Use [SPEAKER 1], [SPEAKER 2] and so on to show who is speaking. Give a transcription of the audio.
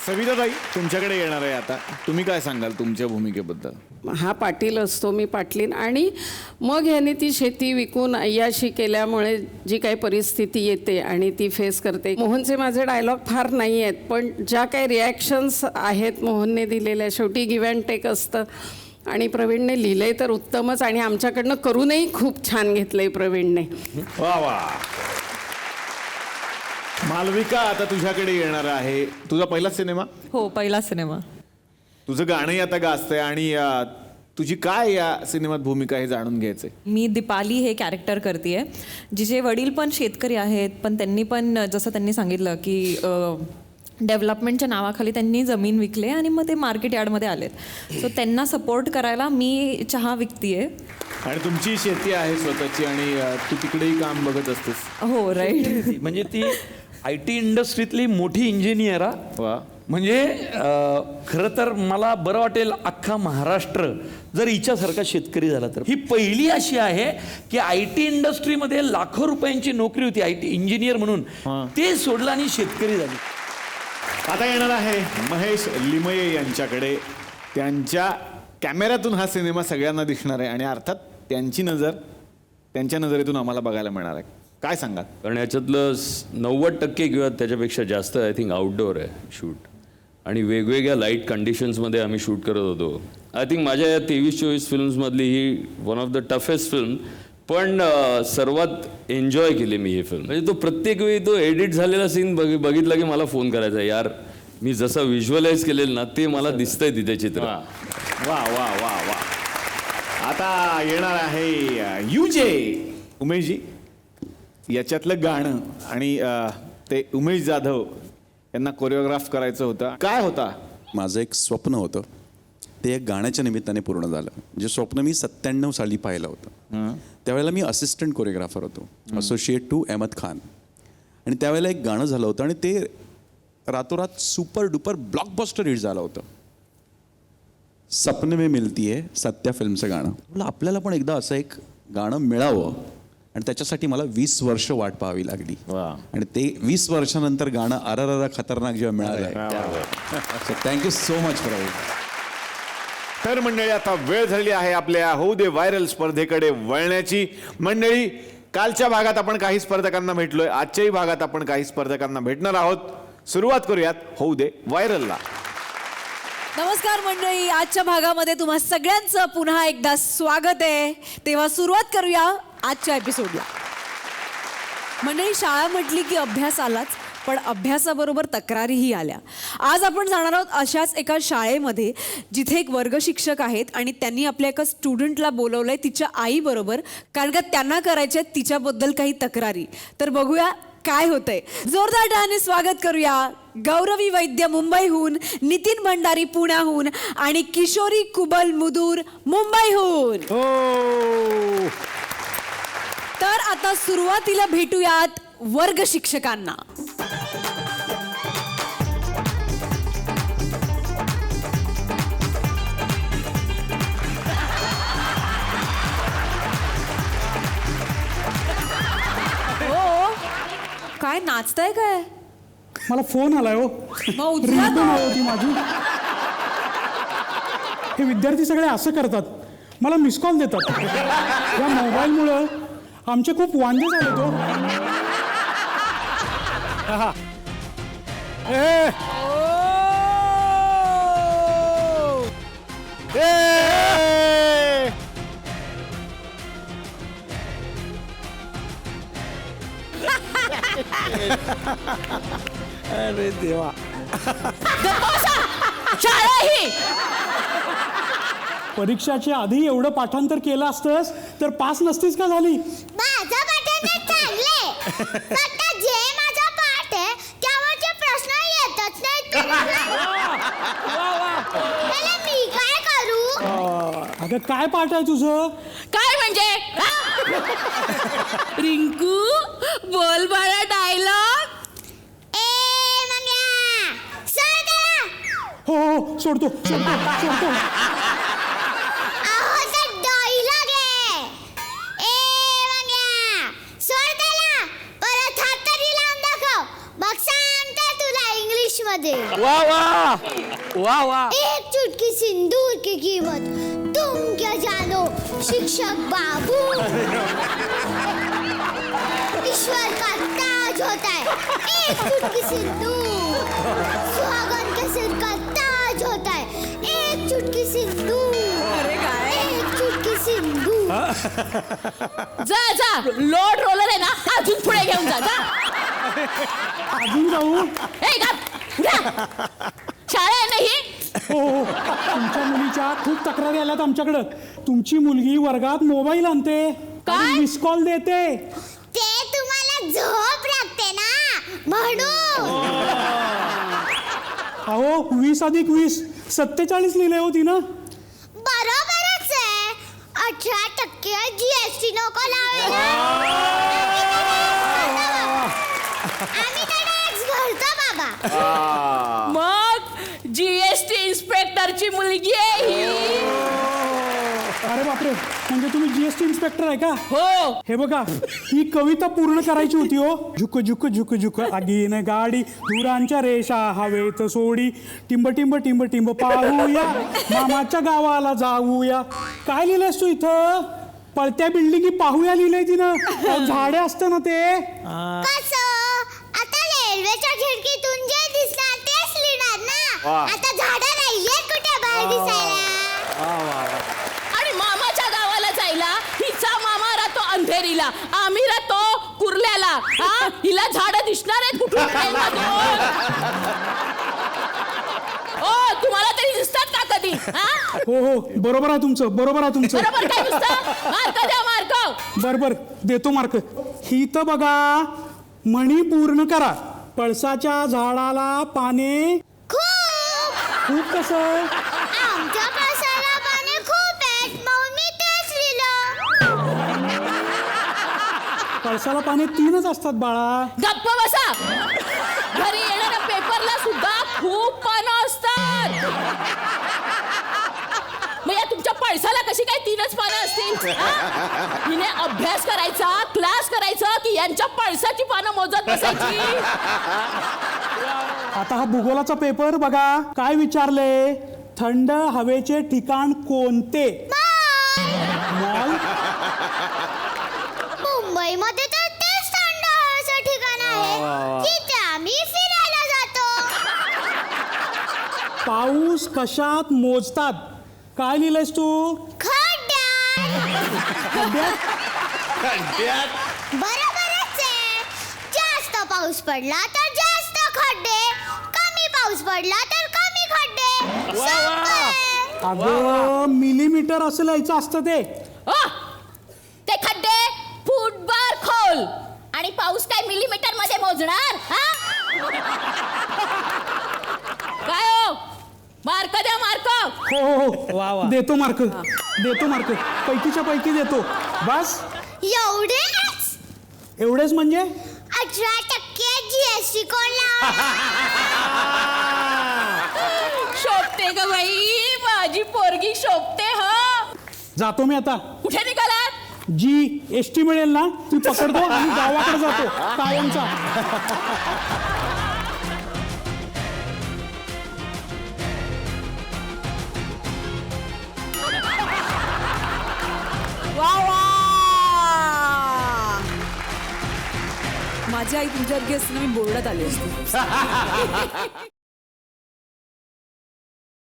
[SPEAKER 1] सविताताई तुमच्याकडे येणार आहे आता. तुम्ही काय सांगाल तुमच्या भूमिकेबद्दल?
[SPEAKER 2] हा पाटील असतो, मी पाटलीन. आणि मग ह्याने ती शेती विकून अय्याशी केल्यामुळे जी काही परिस्थिती येते आणि ती फेस करते. मोहनचे माझे डायलॉग फार नाही आहेत, पण ज्या काही रिॲक्शन्स आहेत मोहनने दिलेल्या, शेवटी गिव्ह अँड टेक असतं. आणि प्रवीणने लिहिलंय तर उत्तमच, आणि आमच्याकडनं करूनही खूप छान घेतलंय प्रवीणने.
[SPEAKER 1] वा वा. मालविका आता तुझ्याकडे येणार आहे. तुझा पहिला सिनेमा?
[SPEAKER 3] हो, पहिला सिनेमा.
[SPEAKER 1] तुझं गाणंही आता गाजतंय आणि तुझी काय या सिनेमात भूमिका हे जाणून घ्यायचंय.
[SPEAKER 3] मी दीपाली हे कॅरेक्टर करते, जिचे वडील पण शेतकरी आहेत, पण त्यांनी पण जसं त्यांनी सांगितलं की डेव्हलपमेंटच्या नावाखाली त्यांनी जमीन विकले आणि मग ते मार्केट यार्डमध्ये आलेत. सो त्यांना सपोर्ट करायला मी चहा विकतीये.
[SPEAKER 1] आणि तुमची शेती आहे स्वतःची आणि तू तिकडेही काम बघत असतेस.
[SPEAKER 3] हो, राईट.
[SPEAKER 4] म्हणजे ती IT इंडस्ट्रीतली मोठी इंजिनियर.
[SPEAKER 1] वा.
[SPEAKER 4] म्हणजे खरं तर मला बरं वाटेल अख्खा महाराष्ट्र जर हिच्यासारखा शेतकरी झाला तर. ही पहिली अशी आहे की IT इंडस्ट्रीमध्ये लाखो रुपयांची नोकरी होती IT इंजिनियर म्हणून, ते सोडलं आणि शेतकरी झाली.
[SPEAKER 1] आता येणार आहे महेश लिमये यांच्याकडे. त्यांच्या कॅमेऱ्यातून हा सिनेमा सगळ्यांना दिसणार आहे आणि अर्थात त्यांच्या नजरेतून आम्हाला बघायला मिळणार आहे. काय सांगाल?
[SPEAKER 5] कारण याच्यातलं 90% किंवा त्याच्यापेक्षा जास्त आय थिंक आउटडोअर आहे शूट, आणि वेगवेगळ्या लाईट कंडिशन्समध्ये आम्ही शूट करत होतो. आय थिंक माझ्या या 23-24 फिल्म्समधली ही one of the toughest film, पण सर्वात एन्जॉय केली मी ही फिल्म. म्हणजे तो प्रत्येक वेळी तो एडिट झालेला सीन बघितला की मला फोन करायचा, यार मी जसं व्हिज्युअलाइज केलेलं ना ते मला दिसतंय तिथे चित्र.
[SPEAKER 1] वा वा वा वा. आता येणार आहे युजे उमेशजी. याच्यातलं गाणं आणि ते उमेश जाधव यांना कोरिओग्राफ करायचं होतं. काय होता?
[SPEAKER 6] माझं एक स्वप्न होतं, ते एक गाण्याच्या निमित्ताने पूर्ण झालं. जे स्वप्न मी 97 साली पाहिलं होतं. त्यावेळेला मी असिस्टंट कोरिओग्राफर होतो, असोसिएट टू अहमद खान. आणि त्यावेळेला एक गाणं झालं होतं आणि ते रातोरात सुपर डुपर ब्लॉकबस्टर हिट झालं होतं. सपने में मिलती है, सत्या फिल्मचं गाणं. मला आपल्याला पण एकदा असं एक गाणं मिळावं, आणि त्याच्यासाठी मला 20 वर्ष वाट पाहावी लागली. आणि ते 20 वर्षानंतर गाणं अरररा खतरनाक जेव्हा मिळालं. Thank you so much for it.
[SPEAKER 1] तर मंडळी आता वेळ झाली आहे आपल्या होऊ दे व्हायरल स्पर्धेकडे वळण्याची. मंडळी, कालच्या भागात आपण काही स्पर्धकांना भेटलोय, आजच्याही भागात आपण काही स्पर्धकांना भेटणार आहोत. सुरुवात करूयात होऊ दे व्हायरलला.
[SPEAKER 7] नमस्कार मंडळी, आजच्या भागामध्ये तुम्हा सगळ्यांचं पुन्हा एकदा स्वागत आहे. तेव्हा सुरुवात करूया आजच्या एपिसोडला. मंडळी, शाळा म्हटली की अभ्यास आलाच, पण अभ्यासाबरोबर तक्रारीही आल्या. आज आपण जाणार आहोत अशाच एका शाळेमध्ये जिथे एक वर्ग शिक्षक आहेत आणि त्यांनी आपल्या एका स्टुडंटला बोलवलंय तिच्या आईबरोबर, कारण का त्यांना करायचे तिच्याबद्दल काही तक्रारी. तर बघूया काय होतंय. जोरदार टाळ्याने स्वागत करूया गौरवी वैद्य मुंबईहून, नितीन भंडारी पुण्याहून आणि किशोरी कुबल मुदूर मुंबईहून. तर आता सुरुवातीला भेटूयात वर्ग शिक्षकांना. हो, काय नाचताय काय?
[SPEAKER 8] मला फोन आलाय हो.
[SPEAKER 7] मग उचला तो.
[SPEAKER 8] होती माझी. हे विद्यार्थी सगळे असं करतात, मला मिस कॉल देतात. या मोबाईलमुळं आमचे खूप वांदे झाले तो.
[SPEAKER 4] अरे देवा.
[SPEAKER 8] परीक्षाच्या आधी एवढं पाठांतर केलं असतंस तर पास नसतीस का झाली?
[SPEAKER 9] माझं पाठांतर चांगलंय. फक्त जे माझा पाठ आहे त्यावरचे प्रश्न येतच नाहीत. मी काय करू?
[SPEAKER 8] अगं काय पाठ आहे तुझं?
[SPEAKER 7] काय म्हणजे? रिंकू, बोल बाळा डायलॉग.
[SPEAKER 8] हो हो, सोडतो सोडतो.
[SPEAKER 9] अहो, ते डायलॉग आहे. सोड त्याला. परत हात तरी लावून दाखव, मग सांगते तुला इंग्लिश मध्ये.
[SPEAKER 4] वा वा वा वा.
[SPEAKER 9] एक चुटकी सिंदूर की कीमत तुम क्या जानो शिक्षक बाबू. ईश्वर का ताज होता है एक चुटकी सिंदूर. सुहागन के सिर का ताज होता है एक चुटकी सिंदूर.
[SPEAKER 7] अरे काय
[SPEAKER 9] एक चुटकी सिंदूर.
[SPEAKER 7] जा जा लोड रोलर आहे ना अजून पुढे घेऊन जा जा.
[SPEAKER 8] अजून जाऊ.
[SPEAKER 7] ए गप उठा. शाळा आहे ना ही.
[SPEAKER 8] हो हो तुमच्या मुलीच्या खूप तक्रारी आल्यात आमच्याकडं. तुमची मुलगी वर्गात मोबाईल आणते
[SPEAKER 7] काय?
[SPEAKER 8] मिस कॉल देते.
[SPEAKER 9] ते तुम्हाला झोप लागते ना म्हणून.
[SPEAKER 8] अहो 20+20 47 लिहिले होती ना.
[SPEAKER 9] बरोबरच आहे. 18% GST नको लावायला. आम्ही टॅक्स भरतो बाबा.
[SPEAKER 7] मग GST इन्स्पेक्टरची मुलगी आहे ही.
[SPEAKER 8] अरे बापरे म्हणजे तुम्ही GST इन्स्पेक्टर आहे का.
[SPEAKER 7] हो.
[SPEAKER 8] हे बघा ही कविता पूर्ण करायची होती हो. झुक झुक झुक झुक आगीन गाडी धुरांच्या रेषा हवेत सोडी टिंब टिंब टिंब टिंब पाहूया मामाच्या गावाला जाऊया. काय लिहिलंयस तू इथं. पळत्या बिल्डिंगी पाहूया लिहिलंय तिनं. अहो, झाडे असतं ना ते.
[SPEAKER 9] कसं आता रेल्वेच्या खिडकीतून जे दिसणार तेच लिहिणार ना. आता झाडं नाहीये कुठे बाहेर दिसायला.
[SPEAKER 7] आणि मामाच्या गावाला जायला हिचा मामा राहतो अंधेरीला आम्ही राहतो कुर्ल्याला. हा हिला झाडं दिसणार आहेत कुठून ट्रेनमधून? ओ तुम्हाला तरी दिसतात का कधी? हा
[SPEAKER 8] हो हो बरोबर आहे तुमचं बरोबर आहे तुमचं.
[SPEAKER 7] बरोबर काय दिसतं? मार्क द्या मार्क.
[SPEAKER 8] बर देतो मार्क. ही तर बघा म्हणी पूर्ण करा. पळसाच्या झाडाला पाने खूप कसं.
[SPEAKER 9] आमच्या पळसाला पाने खूप आहेत म्हणून मी तेच लिहिलं.
[SPEAKER 8] पळसाला पाने 3च असतात बाळा.
[SPEAKER 7] गप्प बसा. घरी येणाऱ्या पेपरला सुद्धा खूप पानं असतात. मग या तुमच्या पळसाला कशी काय 3च पानं असतील? हा? हिने अभ्यास करायचा क्लास करायचा की यांच्या पळसाची पानं मोजत बसायची.
[SPEAKER 8] आता हा भूगोलाचा पेपर बघा काय विचारले. थंड हवेचे ठिकाण कोणते. मॉल.
[SPEAKER 9] मुंबईमध्ये तर तेच थंड हवेचं ठिकाण आहे तिथे आम्ही फिरायला जातो.
[SPEAKER 8] पाऊस कशात मोजतात. काय लिहिलंयस तू.
[SPEAKER 9] खड्ड्यात. बरोबरच आहे. जास्त पाऊस पडला तर जास्त खड्डे कमी पाऊस पडला तर कमी खड्डे. सोपं आहे.
[SPEAKER 8] अगं मिलीमीटर असं लिहायचं असतं ते.
[SPEAKER 7] ते खड्डे फुटभर खोल आणि पाऊस काय मिलीमीटर मध्ये मोजणार? हा काय हो मार्क द्या मार्क.
[SPEAKER 8] हो हो हो देतो मार्क देतो मार्क. पैकीच्या पैकी देतो. बस एवढेच म्हणजे
[SPEAKER 9] 18% GST कोण लावा.
[SPEAKER 7] शोभते ग बाई माझी पोरगी शोभते. हा
[SPEAKER 8] जातो मी आता.
[SPEAKER 7] कुठे निघालात?
[SPEAKER 8] जी एसटी मिळेल ना ती पकडतो आणि गावाकडे जातो कायमचा.
[SPEAKER 7] वा वा. माझी आई तुमच्यासारखी असताना मी बोर्डात आली असते.